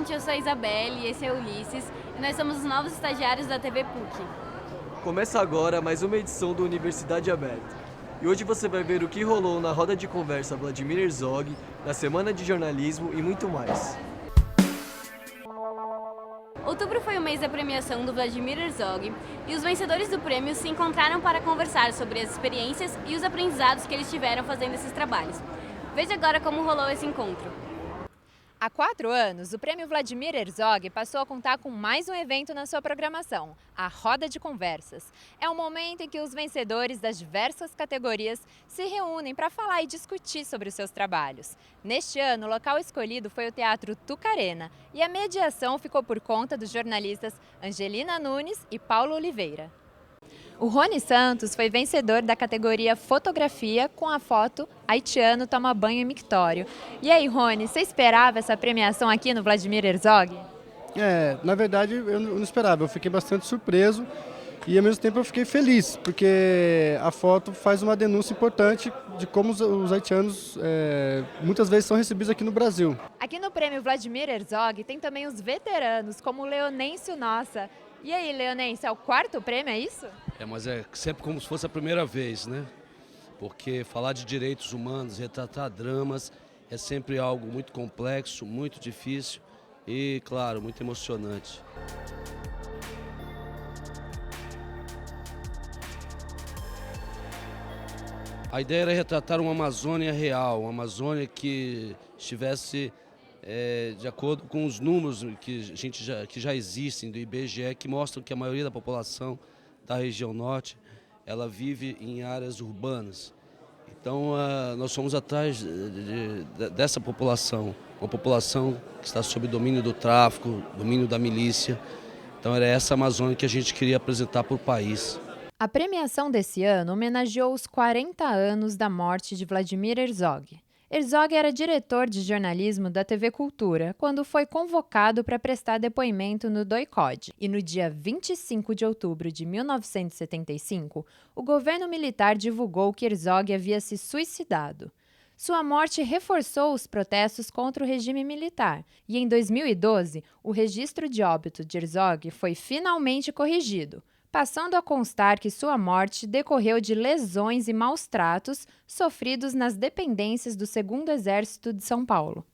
gente, eu sou a Isabelle e esse é o Ulisses e nós somos os novos estagiários da TV PUC. Começa agora mais uma edição do Universidade Aberta. E hoje você vai ver o que rolou na roda de conversa Vladimir Herzog, na Semana de Jornalismo e muito mais. Outubro foi o mês da premiação do Vladimir Herzog e os vencedores do prêmio se encontraram para conversar sobre as experiências e os aprendizados que eles tiveram fazendo esses trabalhos. Veja agora como rolou esse encontro. Há 4 anos, o Prêmio Vladimir Herzog passou a contar com mais um evento na sua programação, a Roda de Conversas. É um momento em que os vencedores das diversas categorias se reúnem para falar e discutir sobre os seus trabalhos. Neste ano, o local escolhido foi o Teatro Tucarena e a mediação ficou por conta dos jornalistas Angelina Nunes e Paulo Oliveira. O Rony Santos foi vencedor da categoria Fotografia com a foto Haitiano Toma Banho em Mictório. E aí, Rony, você esperava essa premiação aqui no Vladimir Herzog? Na verdade eu não esperava, eu fiquei bastante surpreso e ao mesmo tempo eu fiquei feliz, porque a foto faz uma denúncia importante de como os haitianos muitas vezes são recebidos aqui no Brasil. Aqui no Prêmio Vladimir Herzog tem também os veteranos, como o Leonêncio Nossa. E aí, Leonêncio, é o 4º prêmio, é isso? Mas é sempre como se fosse a primeira vez, né? Porque falar de direitos humanos, retratar dramas, é sempre algo muito complexo, muito difícil e, claro, muito emocionante. A ideia era retratar uma Amazônia real, uma Amazônia que estivesse de acordo com os números que já existem do IBGE, que mostram que a maioria da população da região norte ela vive em áreas urbanas. Então, nós fomos atrás dessa população, uma população que está sob domínio do tráfico, domínio da milícia. Então, era essa Amazônia que a gente queria apresentar para o país. A premiação desse ano homenageou os 40 anos da morte de Vladimir Herzog. Herzog era diretor de jornalismo da TV Cultura quando foi convocado para prestar depoimento no DOI-CODE. E no dia 25 de outubro de 1975, o governo militar divulgou que Herzog havia se suicidado. Sua morte reforçou os protestos contra o regime militar e, em 2012, o registro de óbito de Herzog foi finalmente corrigido, passando a constar que sua morte decorreu de lesões e maus-tratos sofridos nas dependências do 2º Exército de São Paulo.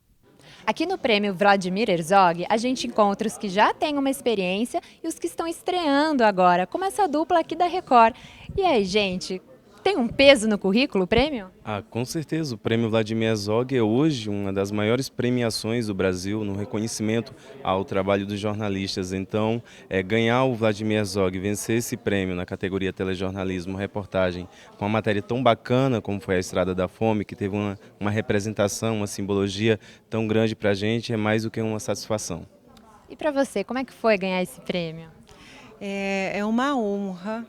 Aqui no Prêmio Vladimir Herzog, a gente encontra os que já têm uma experiência e os que estão estreando agora, como essa dupla aqui da Record. E aí, gente, tem um peso no currículo o prêmio? Com certeza. O Prêmio Vladimir Herzog é hoje uma das maiores premiações do Brasil no reconhecimento ao trabalho dos jornalistas. Então, ganhar o Vladimir Herzog, vencer esse prêmio na categoria telejornalismo, reportagem, com uma matéria tão bacana como foi a Estrada da Fome, que teve uma representação, uma simbologia tão grande para a gente, é mais do que uma satisfação. E para você, como é que foi ganhar esse prêmio? É uma honra,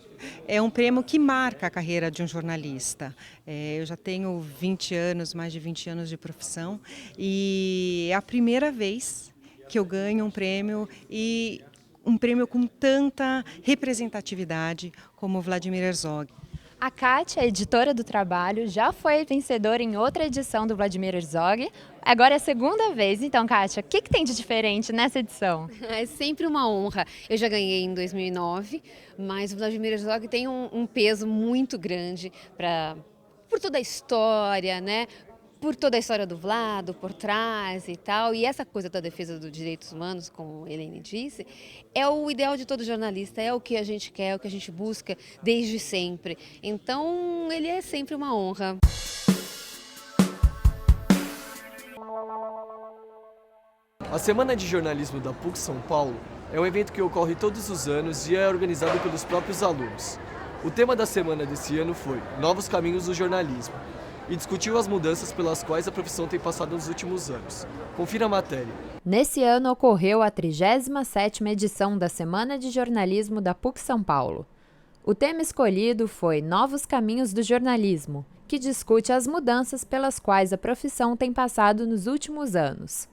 é um prêmio que marca a carreira de um jornalista. Eu já tenho 20 anos, mais de 20 anos de profissão e é a primeira vez que eu ganho um prêmio e um prêmio com tanta representatividade como o Vladimir Herzog. A Kátia, editora do Trabalho, já foi vencedora em outra edição do Vladimir Herzog. Agora é a 2ª vez. Então, Kátia, o que tem de diferente nessa edição? É sempre uma honra. Eu já ganhei em 2009, mas o Vladimir Herzog tem um peso muito grande por toda a história, né? Por toda a história do Vlado, por trás e tal. E essa coisa da defesa dos direitos humanos, como a Helene disse, é o ideal de todo jornalista, é o que a gente quer, é o que a gente busca desde sempre. Então, ele é sempre uma honra. A Semana de Jornalismo da PUC São Paulo é um evento que ocorre todos os anos e é organizado pelos próprios alunos. O tema da semana desse ano foi Novos Caminhos do Jornalismo e discutiu as mudanças pelas quais a profissão tem passado nos últimos anos. Confira a matéria. Nesse ano ocorreu a 37ª edição da Semana de Jornalismo da PUC São Paulo. O tema escolhido foi Novos Caminhos do Jornalismo, que discute as mudanças pelas quais a profissão tem passado nos últimos anos.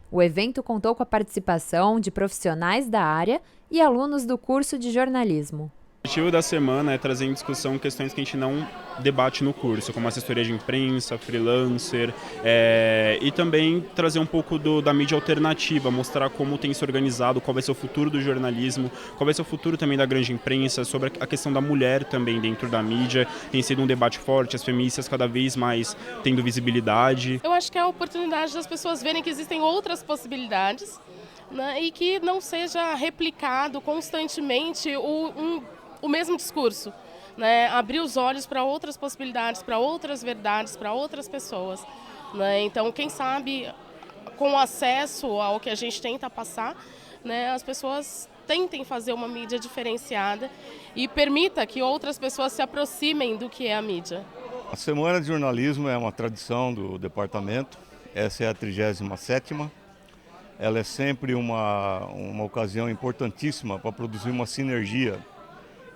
O evento contou com a participação de profissionais da área e alunos do curso de jornalismo. O objetivo da semana é trazer em discussão questões que a gente não debate no curso, como assessoria de imprensa, freelancer, e também trazer um pouco da mídia alternativa, mostrar como tem se organizado, qual vai ser o futuro do jornalismo, qual vai ser o futuro também da grande imprensa, sobre a questão da mulher também dentro da mídia. Tem sido um debate forte, as feministas cada vez mais tendo visibilidade. Eu acho que é a oportunidade das pessoas verem que existem outras possibilidades, né, e que não seja replicado constantemente o mesmo discurso, né? Abrir os olhos para outras possibilidades, para outras verdades, para outras pessoas, né? Então, quem sabe, com acesso ao que a gente tenta passar, né, as pessoas tentem fazer uma mídia diferenciada e permita que outras pessoas se aproximem do que é a mídia. A Semana de Jornalismo é uma tradição do departamento, essa é a 37ª. Ela é sempre uma ocasião importantíssima para produzir uma sinergia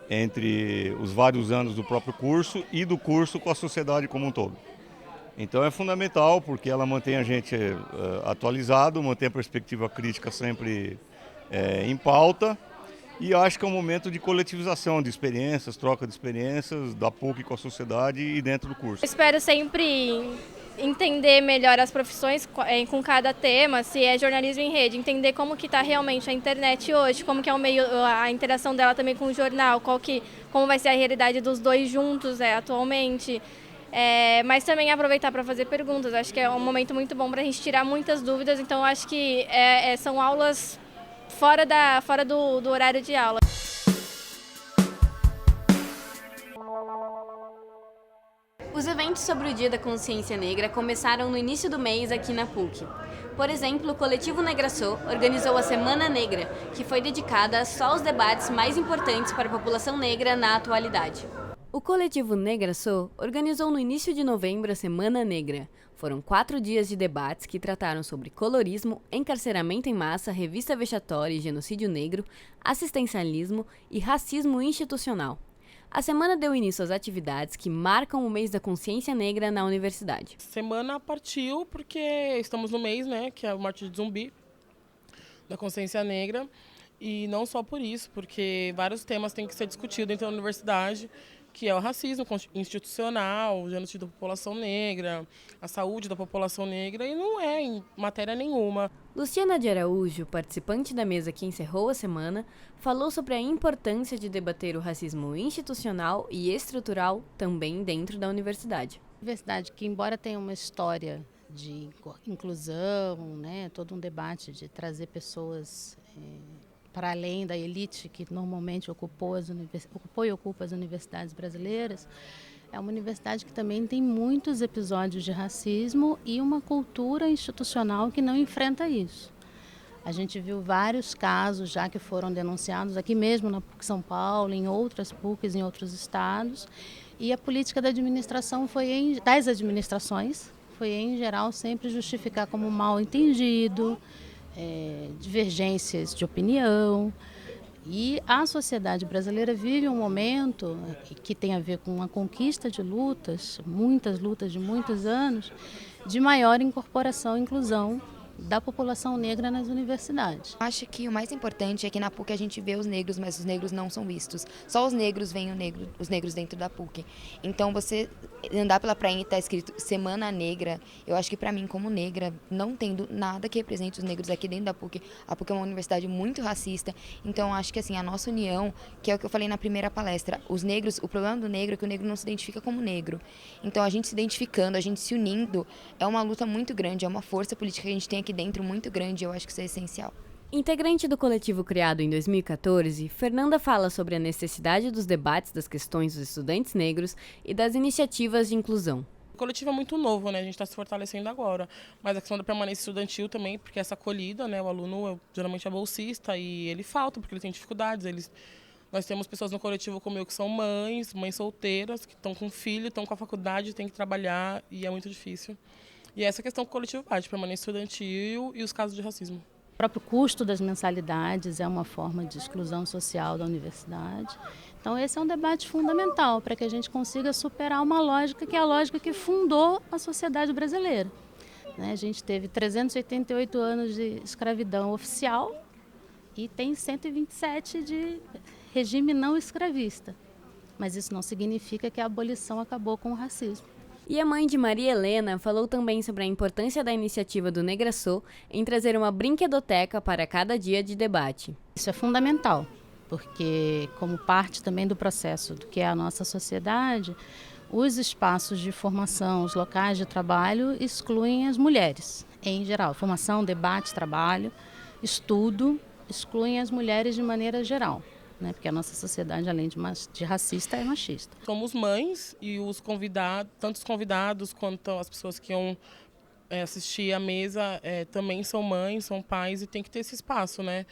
entre os vários anos do próprio curso e do curso com a sociedade como um todo. Então é fundamental porque ela mantém a gente atualizado, mantém a perspectiva crítica sempre em pauta, e acho que é um momento de coletivização de experiências, troca de experiências da PUC com a sociedade e dentro do curso. Espero sempre entender melhor as profissões com cada tema, se é jornalismo em rede, entender como que está realmente a internet hoje, como que é o meio, a interação dela também com o jornal, como vai ser a realidade dos dois juntos atualmente, mas também aproveitar para fazer perguntas. Acho que é um momento muito bom para a gente tirar muitas dúvidas, então acho que são aulas fora do horário de aula. Os eventos sobre o Dia da Consciência Negra começaram no início do mês aqui na PUC. Por exemplo, o coletivo Negraçô organizou a Semana Negra, que foi dedicada só aos debates mais importantes para a população negra na atualidade. O coletivo Negraçô organizou no início de novembro a Semana Negra. Foram 4 dias de debates que trataram sobre colorismo, encarceramento em massa, revista vexatória e genocídio negro, assistencialismo e racismo institucional. A semana deu início às atividades que marcam o mês da consciência negra na universidade. A semana partiu porque estamos no mês, né, que é o Morte de Zumbi, da consciência negra, e não só por isso, porque vários temas têm que ser discutidos dentro da universidade, que é o racismo institucional, o genocídio da população negra, a saúde da população negra, e não é em matéria nenhuma. Luciana de Araújo, participante da mesa que encerrou a semana, falou sobre a importância de debater o racismo institucional e estrutural também dentro da universidade. Universidade que, embora tenha uma história de inclusão, né, todo um debate de trazer pessoas para além da elite que normalmente ocupou e ocupa as universidades brasileiras, é uma universidade que também tem muitos episódios de racismo e uma cultura institucional que não enfrenta isso. A gente viu vários casos já que foram denunciados aqui mesmo na PUC São Paulo, em outras PUCs, em outros estados, e a política da administração das administrações foi, em geral, sempre justificar como mal entendido, divergências de opinião. E a sociedade brasileira vive um momento que tem a ver com uma conquista de lutas, muitas lutas de muitos anos, de maior incorporação e inclusão da população negra nas universidades. Acho que o mais importante é que na PUC a gente vê os negros, mas os negros não são vistos. Só os negros veem os negros dentro da PUC. Então você andar pela praia e está escrito Semana Negra, eu acho que para mim como negra, não tendo nada que represente os negros aqui dentro da PUC, a PUC é uma universidade muito racista, então acho que assim, a nossa união, que é o que eu falei na primeira palestra, os negros, o problema do negro é que o negro não se identifica como negro. Então a gente se identificando, a gente se unindo, é uma luta muito grande, é uma força política que a gente tem aqui dentro muito grande, eu acho que isso é essencial. Integrante do coletivo criado em 2014, Fernanda fala sobre a necessidade dos debates das questões dos estudantes negros e das iniciativas de inclusão. O coletivo é muito novo, né? A gente está se fortalecendo agora, mas a questão da permanência estudantil também, porque essa acolhida, né? O aluno geralmente é bolsista e ele falta porque ele tem dificuldades. Nós temos pessoas no coletivo como eu que são mães solteiras, que estão com filho, estão com a faculdade, têm que trabalhar e é muito difícil. E essa questão que o coletivo bate, permanência estudantil e os casos de racismo. O próprio custo das mensalidades é uma forma de exclusão social da universidade. Então esse é um debate fundamental para que a gente consiga superar uma lógica que é a lógica que fundou a sociedade brasileira. A gente teve 388 anos de escravidão oficial e tem 127 de regime não escravista. Mas isso não significa que a abolição acabou com o racismo. E a mãe de Maria Helena falou também sobre a importância da iniciativa do Negrasô em trazer uma brinquedoteca para cada dia de debate. Isso é fundamental, porque como parte também do processo do que é a nossa sociedade, os espaços de formação, os locais de trabalho excluem as mulheres, em geral. Formação, debate, trabalho, estudo, excluem as mulheres de maneira geral. Porque a nossa sociedade, além de racista, é machista. Somos mães e os convidados, tanto os convidados quanto as pessoas que iam assistir à mesa também são mães, são pais e tem que ter esse espaço, né?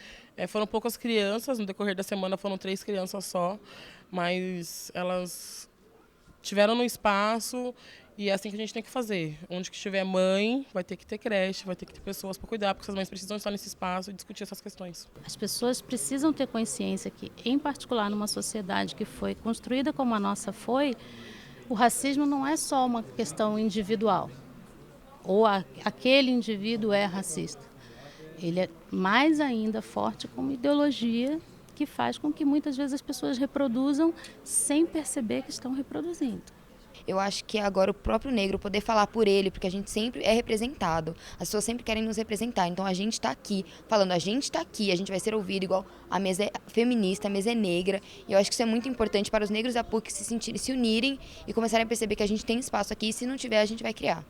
Foram poucas crianças, no decorrer da semana foram 3 crianças só, mas elas tiveram no espaço. E é assim que a gente tem que fazer. Onde que estiver mãe, vai ter que ter creche, vai ter que ter pessoas para cuidar, porque essas mães precisam estar nesse espaço e discutir essas questões. As pessoas precisam ter consciência que, em particular numa sociedade que foi construída como a nossa foi, o racismo não é só uma questão individual, ou aquele indivíduo é racista. Ele é mais ainda forte como ideologia que faz com que muitas vezes as pessoas reproduzam sem perceber que estão reproduzindo. Eu acho que agora o próprio negro poder falar por ele, porque a gente sempre é representado, as pessoas sempre querem nos representar, então a gente está aqui, falando, a gente está aqui, a gente vai ser ouvido igual a mesa é feminista, a mesa é negra, e eu acho que isso é muito importante para os negros da PUC se unirem e começarem a perceber que a gente tem espaço aqui, e se não tiver, a gente vai criar.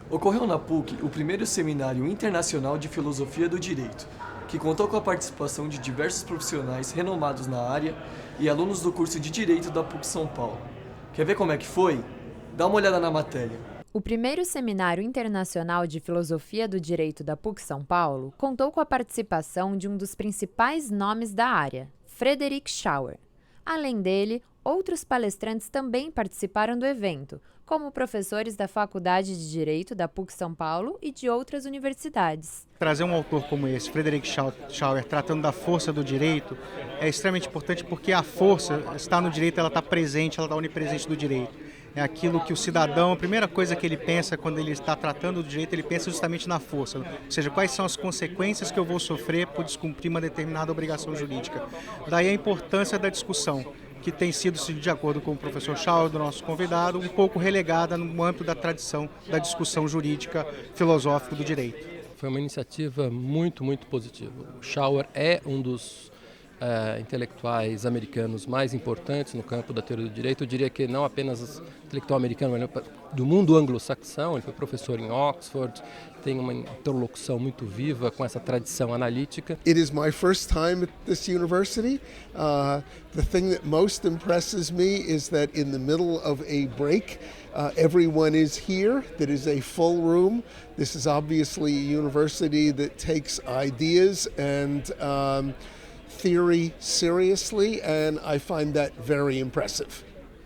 Ocorreu na PUC o primeiro Seminário Internacional de Filosofia do Direito, que contou com a participação de diversos profissionais renomados na área e alunos do curso de Direito da PUC São Paulo. Quer ver como é que foi? Dá uma olhada na matéria. O primeiro Seminário Internacional de Filosofia do Direito da PUC São Paulo contou com a participação de um dos principais nomes da área, Frederick Schauer. Além dele, outros palestrantes também participaram do evento, como professores da Faculdade de Direito da PUC São Paulo e de outras universidades. Trazer um autor como esse, Frederick Schauer, tratando da força do direito, é extremamente importante porque a força está no direito, ela está presente, ela está onipresente do direito. É aquilo que o cidadão, a primeira coisa que ele pensa quando ele está tratando do direito, ele pensa justamente na força. Ou seja, quais são as consequências que eu vou sofrer por descumprir uma determinada obrigação jurídica. Daí a importância da discussão, que tem sido, de acordo com o professor Schauer, do nosso convidado, um pouco relegada no âmbito da tradição da discussão jurídica filosófica do direito. Foi uma iniciativa muito, muito positiva. O Schauer é um dos intelectuais americanos mais importantes no campo da teoria do direito. Eu diria que não apenas intelectual americano, mas do mundo anglo-saxão. Ele foi professor em Oxford, tem uma interlocução muito viva com essa tradição analítica. It is my first time at this university. The thing that most impresses me is that in the middle of a break, everyone is here. That is a full room. This is obviously a university that takes ideas and theory seriously, and I find that very impressive.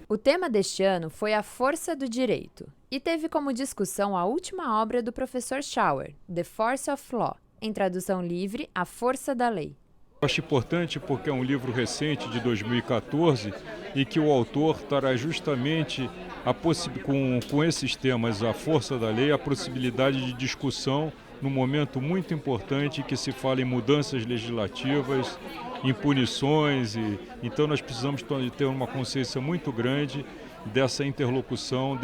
O tema deste ano foi a força do direito e teve como discussão a última obra do professor Schauer, The Force of Law, em tradução livre, A Força da Lei. Eu acho importante porque é um livro recente, de 2014, e que o autor traz justamente com esses temas, a força da lei, a possibilidade de discussão num momento muito importante que se fala em mudanças legislativas, em punições, então nós precisamos ter uma consciência muito grande dessa interlocução,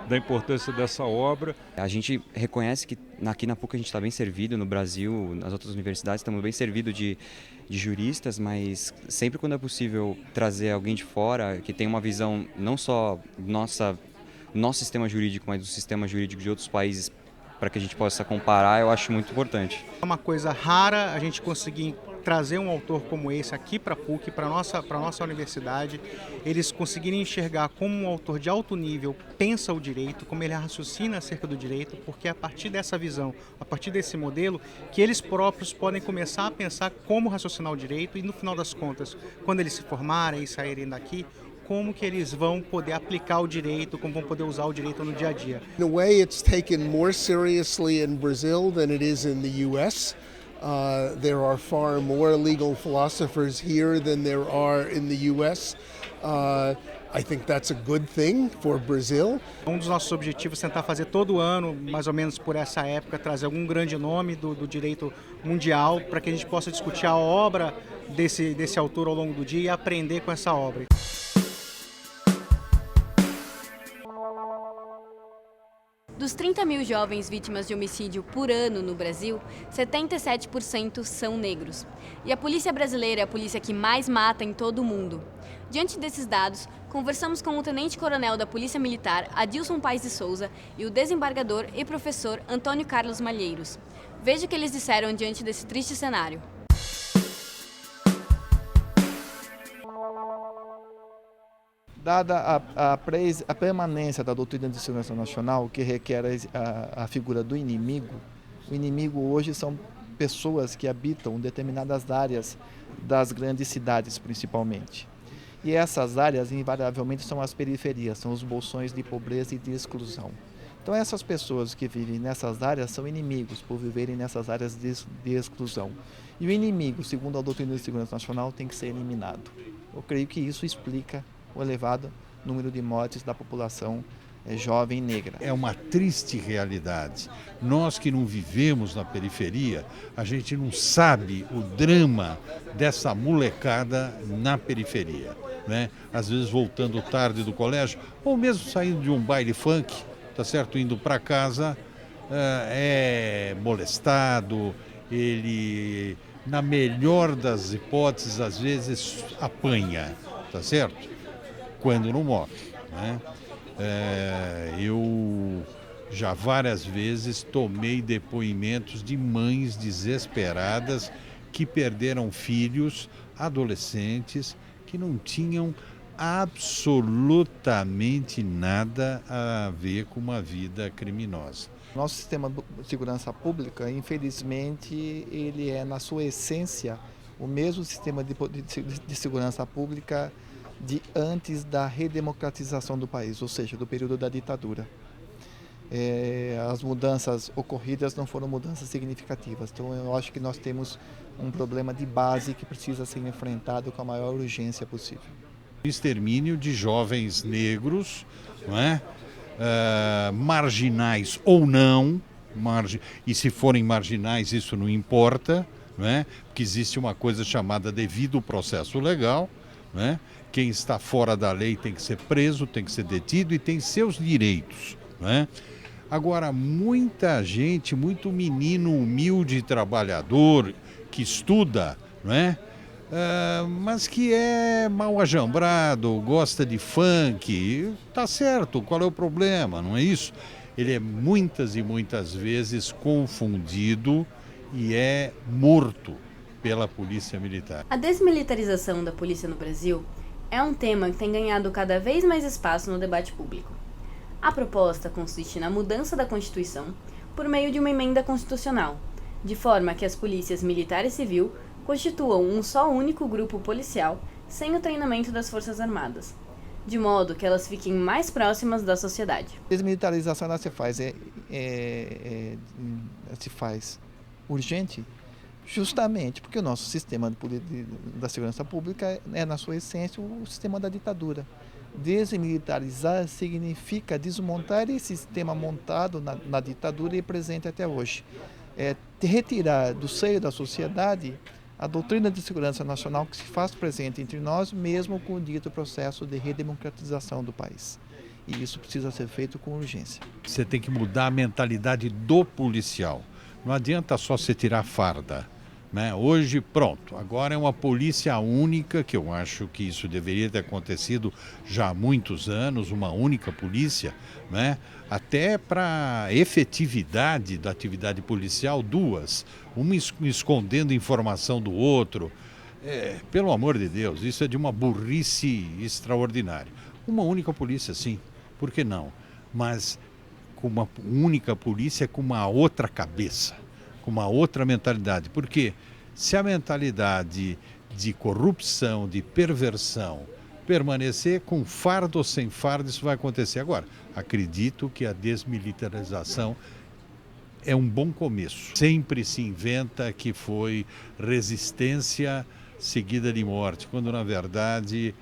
da importância dessa obra. A gente reconhece que aqui na PUC a gente está bem servido, no Brasil, nas outras universidades estamos bem servidos de juristas, mas sempre quando é possível trazer alguém de fora que tem uma visão não só do nosso sistema jurídico, mas do sistema jurídico de outros países, para que a gente possa comparar, eu acho muito importante. É uma coisa rara a gente conseguir trazer um autor como esse aqui para a PUC, para a nossa universidade, eles conseguirem enxergar como um autor de alto nível pensa o direito, como ele raciocina acerca do direito, porque é a partir dessa visão, a partir desse modelo, que eles próprios podem começar a pensar como raciocinar o direito e, no final das contas, quando eles se formarem e saírem daqui, como que eles vão poder aplicar o direito, como vão poder usar o direito no dia a dia. In a way, it's taken more seriously in Brazil than it is in the U.S. There are far more legal philosophers here than there are in the U.S. I think that's a good thing for Brazil. Um dos nossos objetivos é tentar fazer todo ano, mais ou menos por essa época, trazer algum grande nome do direito mundial para que a gente possa discutir a obra desse autor ao longo do dia e aprender com essa obra. Dos 30 mil jovens vítimas de homicídio por ano no Brasil, 77% são negros. E a polícia brasileira é a polícia que mais mata em todo o mundo. Diante desses dados, conversamos com o tenente-coronel da Polícia Militar, Adilson Paes de Souza, e o desembargador e professor Antônio Carlos Malheiros. Veja o que eles disseram diante desse triste cenário. Dada a permanência da doutrina de segurança nacional, que requer a figura do inimigo, o inimigo hoje são pessoas que habitam determinadas áreas das grandes cidades, principalmente. E essas áreas, invariavelmente, são as periferias, são os bolsões de pobreza e de exclusão. Então, essas pessoas que vivem nessas áreas são inimigos por viverem nessas áreas de exclusão. E o inimigo, segundo a doutrina de segurança nacional, tem que ser eliminado. Eu creio que isso explica o elevado número de mortes da população jovem negra. É uma triste realidade. Nós que não vivemos na periferia, a gente não sabe o drama dessa molecada na periferia, né? Às vezes voltando tarde do colégio, ou mesmo saindo de um baile funk, tá certo? Indo para casa, é molestado, ele, na melhor das hipóteses, às vezes apanha, tá certo? Quando não morre, né? Eu já várias vezes tomei depoimentos de mães desesperadas que perderam filhos, adolescentes, que não tinham absolutamente nada a ver com uma vida criminosa. Nosso sistema de segurança pública, infelizmente, ele é, na sua essência, o mesmo sistema de segurança pública de antes da redemocratização do país, ou seja, do período da ditadura. As mudanças ocorridas não foram mudanças significativas, então eu acho que nós temos um problema de base que precisa ser enfrentado com a maior urgência possível. Extermínio de jovens negros, não é? Marginais ou não, e se forem marginais isso não importa, não é? Porque existe uma coisa chamada devido processo legal, não é? Quem está fora da lei tem que ser preso, tem que ser detido e tem seus direitos, não é? Agora, muita gente, muito menino humilde, trabalhador, que estuda, não é? Mas que é mal ajambrado, gosta de funk, tá certo, qual é o problema, não é isso? Ele é muitas e muitas vezes confundido e é morto pela Polícia Militar. A desmilitarização da polícia no Brasil é um tema que tem ganhado cada vez mais espaço no debate público. A proposta consiste na mudança da Constituição por meio de uma emenda constitucional, de forma que as polícias militar e civil constituam um só único grupo policial sem o treinamento das Forças Armadas, de modo que elas fiquem mais próximas da sociedade. A desmilitarização ela se faz urgente justamente porque o nosso sistema da segurança pública é, na sua essência, o sistema da ditadura. Desmilitarizar significa desmontar esse sistema montado na ditadura e presente até hoje. Retirar do seio da sociedade a doutrina de segurança nacional que se faz presente entre nós, mesmo com o dito processo de redemocratização do país. E isso precisa ser feito com urgência. Você tem que mudar a mentalidade do policial. Não adianta só você tirar a farda, né? Hoje, pronto, agora é uma polícia única, que eu acho que isso deveria ter acontecido já há muitos anos, uma única polícia, né? Até para efetividade da atividade policial, duas, uma escondendo informação do outro. Pelo amor de Deus, isso é de uma burrice extraordinária. Uma única polícia, sim, por que não? Mas com uma única polícia com uma outra cabeça, com uma outra mentalidade. Porque se a mentalidade de corrupção, de perversão, permanecer com fardo ou sem fardo, isso vai acontecer. Agora, acredito que a desmilitarização é um bom começo. Sempre se inventa que foi resistência seguida de morte, quando na verdade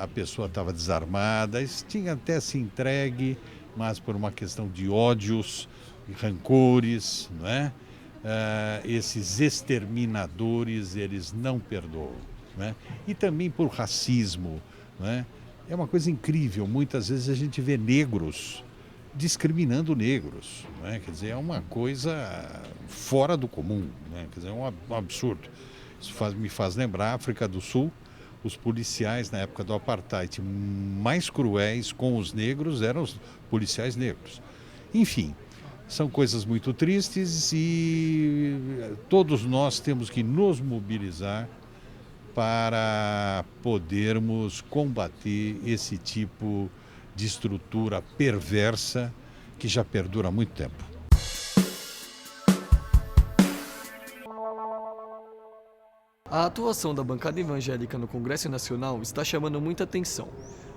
a pessoa estava desarmada, tinha até se entregue, mas por uma questão de ódios, rancores, não é? Esses exterminadores, eles não perdoam, né? E também por racismo, né? É uma coisa incrível, muitas vezes a gente vê negros discriminando negros, né? Quer dizer, é uma coisa fora do comum, né? Quer dizer, é um absurdo. Isso me faz lembrar a África do Sul. Os policiais na época do apartheid mais cruéis com os negros eram os policiais negros. Enfim, são coisas muito tristes e todos nós temos que nos mobilizar para podermos combater esse tipo de estrutura perversa que já perdura há muito tempo. A atuação da bancada evangélica no Congresso Nacional está chamando muita atenção.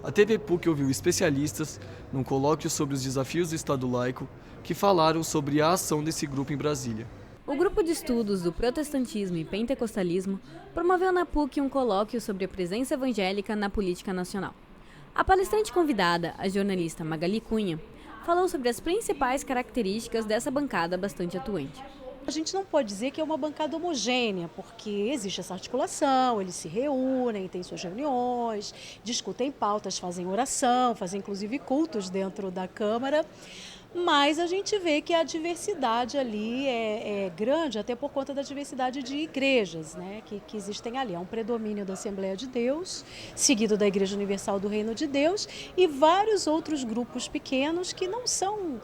A TV PUC ouviu especialistas num colóquio sobre os desafios do Estado laico que falaram sobre a ação desse grupo em Brasília. O grupo de estudos do protestantismo e pentecostalismo promoveu na PUC um colóquio sobre a presença evangélica na política nacional. A palestrante convidada, a jornalista Magali Cunha, falou sobre as principais características dessa bancada bastante atuante. A gente não pode dizer que é uma bancada homogênea, porque existe essa articulação, eles se reúnem, têm suas reuniões, discutem pautas, fazem oração, fazem inclusive cultos dentro da Câmara, mas a gente vê que a diversidade ali é grande, até por conta da diversidade de igrejas, né, que existem ali. Há um predomínio da Assembleia de Deus, seguido da Igreja Universal do Reino de Deus e vários outros grupos pequenos que não são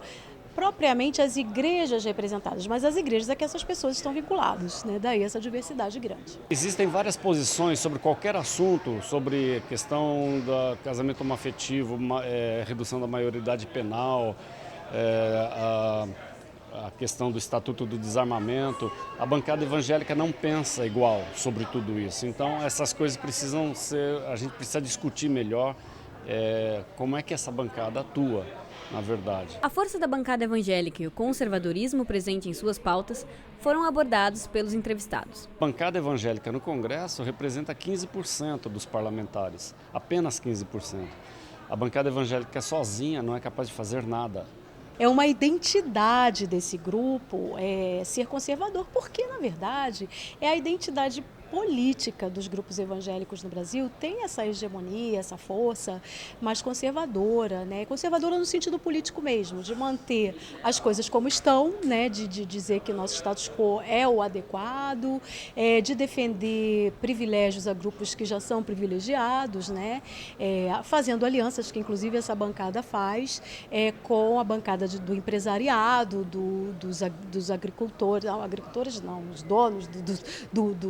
propriamente as igrejas representadas, mas as igrejas a que essas pessoas estão vinculadas, né? Daí essa diversidade grande. Existem várias posições sobre qualquer assunto, sobre questão do casamento homoafetivo, redução da maioridade penal, a questão do Estatuto do Desarmamento. A bancada evangélica não pensa igual sobre tudo isso. Então essas coisas precisam ser, a gente precisa discutir melhor como é que essa bancada atua. Na verdade. A força da bancada evangélica e o conservadorismo presente em suas pautas foram abordados pelos entrevistados. A bancada evangélica no Congresso representa 15% dos parlamentares, apenas 15%. A bancada evangélica sozinha não é capaz de fazer nada. É uma identidade desse grupo ser conservador, porque, na verdade, é a identidade política dos grupos evangélicos no Brasil, tem essa hegemonia, essa força mais conservadora, né? Conservadora no sentido político mesmo, de manter as coisas como estão, né? De dizer que nosso status quo é o adequado, de defender privilégios a grupos que já são privilegiados, né? Fazendo alianças, que inclusive essa bancada faz, com a bancada do empresariado, dos agricultores, os donos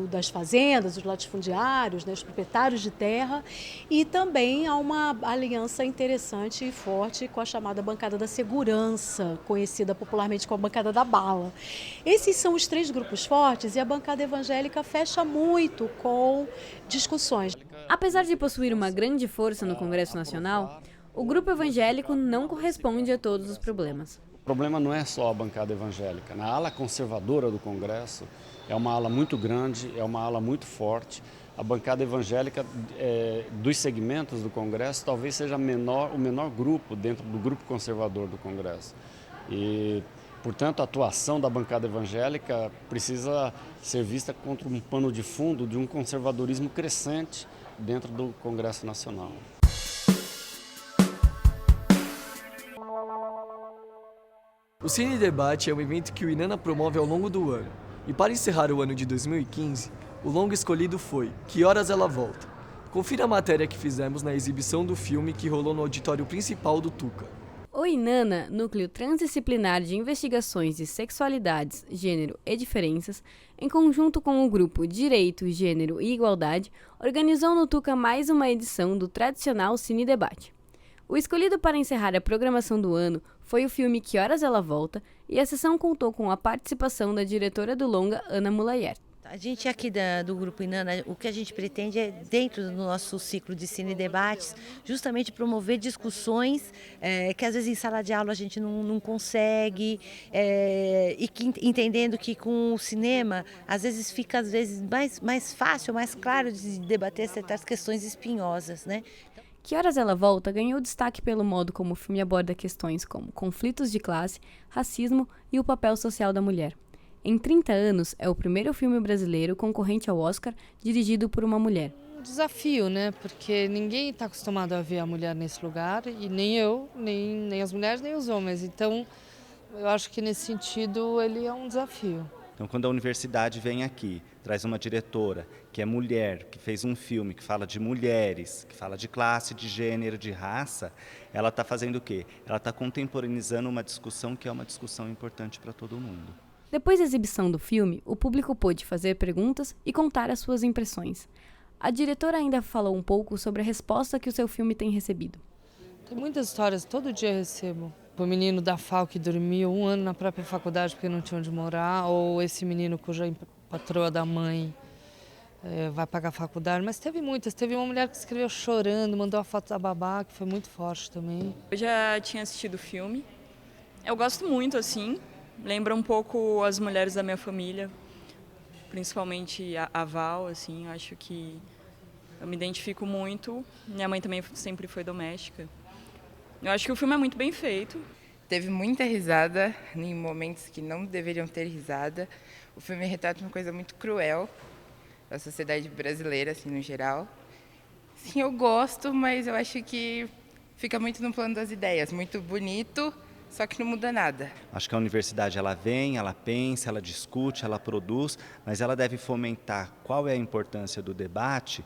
das fazendas, os latifundiários, né, os proprietários de terra, e também há uma aliança interessante e forte com a chamada bancada da segurança, conhecida popularmente como a bancada da bala. Esses são os três grupos fortes e a bancada evangélica fecha muito com discussões. Apesar de possuir uma grande força no Congresso Nacional, o grupo evangélico não corresponde a todos os problemas. O problema não é só a bancada evangélica. Na ala conservadora do Congresso, é uma ala muito grande, é uma ala muito forte. A bancada evangélica dos segmentos do Congresso talvez seja o menor grupo dentro do grupo conservador do Congresso. E, portanto, a atuação da bancada evangélica precisa ser vista contra um pano de fundo de um conservadorismo crescente dentro do Congresso Nacional. O Cine Debate é um evento que o Inana promove ao longo do ano. E para encerrar o ano de 2015, o longa escolhido foi Que Horas Ela Volta? Confira a matéria que fizemos na exibição do filme que rolou no auditório principal do Tuca. O Inana, Núcleo Transdisciplinar de Investigações de Sexualidades, Gênero e Diferenças, em conjunto com o grupo Direito, Gênero e Igualdade, organizou no Tuca mais uma edição do tradicional Cine Debate. O escolhido para encerrar a programação do ano foi o filme Que Horas Ela Volta, e a sessão contou com a participação da diretora do longa, Ana Mulayer. A gente aqui do Grupo Inana, o que a gente pretende é, dentro do nosso ciclo de cine debates, justamente promover discussões que às vezes em sala de aula a gente não consegue, e que, entendendo que com o cinema, às vezes fica mais fácil, mais claro de debater certas questões espinhosas, né? Que Horas Ela Volta ganhou destaque pelo modo como o filme aborda questões como conflitos de classe, racismo e o papel social da mulher. Em 30 anos, é o primeiro filme brasileiro concorrente ao Oscar dirigido por uma mulher. Um desafio, né? Porque ninguém está acostumado a ver a mulher nesse lugar, e nem eu, nem as mulheres, nem os homens. Então, eu acho que nesse sentido ele é um desafio. Então, quando a universidade vem aqui, traz uma diretora que é mulher, que fez um filme que fala de mulheres, que fala de classe, de gênero, de raça, ela está fazendo o quê? Ela está contemporaneizando uma discussão que é uma discussão importante para todo mundo. Depois da exibição do filme, o público pôde fazer perguntas e contar as suas impressões. A diretora ainda falou um pouco sobre a resposta que o seu filme tem recebido. Tem muitas histórias, todo dia eu recebo. O menino da FAO que dormiu 1 ano na própria faculdade porque não tinha onde morar, ou esse menino cuja patroa da mãe vai pagar a faculdade. Mas teve muitas, teve uma mulher que escreveu chorando, mandou a foto da babá, que foi muito forte também. Eu já tinha assistido o filme, eu gosto muito, assim. Lembra um pouco as mulheres da minha família, principalmente a Val, assim, acho que eu me identifico muito. Minha mãe também sempre foi doméstica. Eu acho que o filme é muito bem feito. Teve muita risada em momentos que não deveriam ter risada. O filme retrata uma coisa muito cruel da sociedade brasileira, assim, no geral. Sim, eu gosto, mas eu acho que fica muito no plano das ideias, muito bonito, só que não muda nada. Acho que a universidade ela vem, ela pensa, ela discute, ela produz, mas ela deve fomentar qual é a importância do debate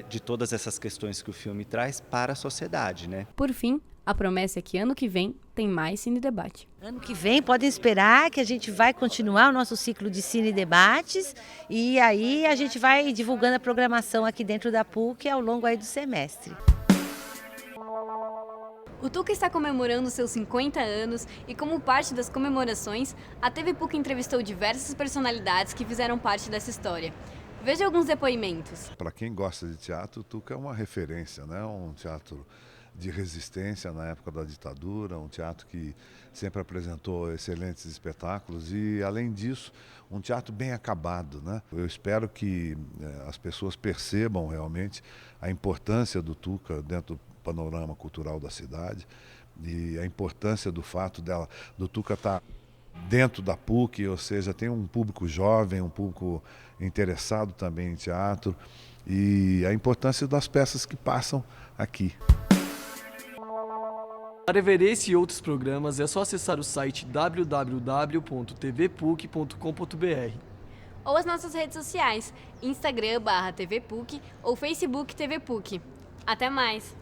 de todas essas questões que o filme traz para a sociedade, né? Por fim, a promessa é que ano que vem tem mais Cine Debate. Ano que vem podem esperar que a gente vai continuar o nosso ciclo de Cine Debates e aí a gente vai divulgando a programação aqui dentro da PUC ao longo aí do semestre. O Tuca está comemorando seus 50 anos e, como parte das comemorações, a TV PUC entrevistou diversas personalidades que fizeram parte dessa história. Veja alguns depoimentos. Para quem gosta de teatro, o Tuca é uma referência, né? Um teatro de resistência na época da ditadura, um teatro que sempre apresentou excelentes espetáculos e, além disso, um teatro bem acabado, né? Eu espero que as pessoas percebam realmente a importância do Tuca dentro do panorama cultural da cidade e a importância do fato do Tuca estar dentro da PUC, ou seja, tem um público jovem, um público interessado também em teatro e a importância das peças que passam aqui. Para ver esse e outros programas é só acessar o site www.tvpuc.com.br ou as nossas redes sociais, Instagram /TVPUC ou Facebook TV PUC. Até mais!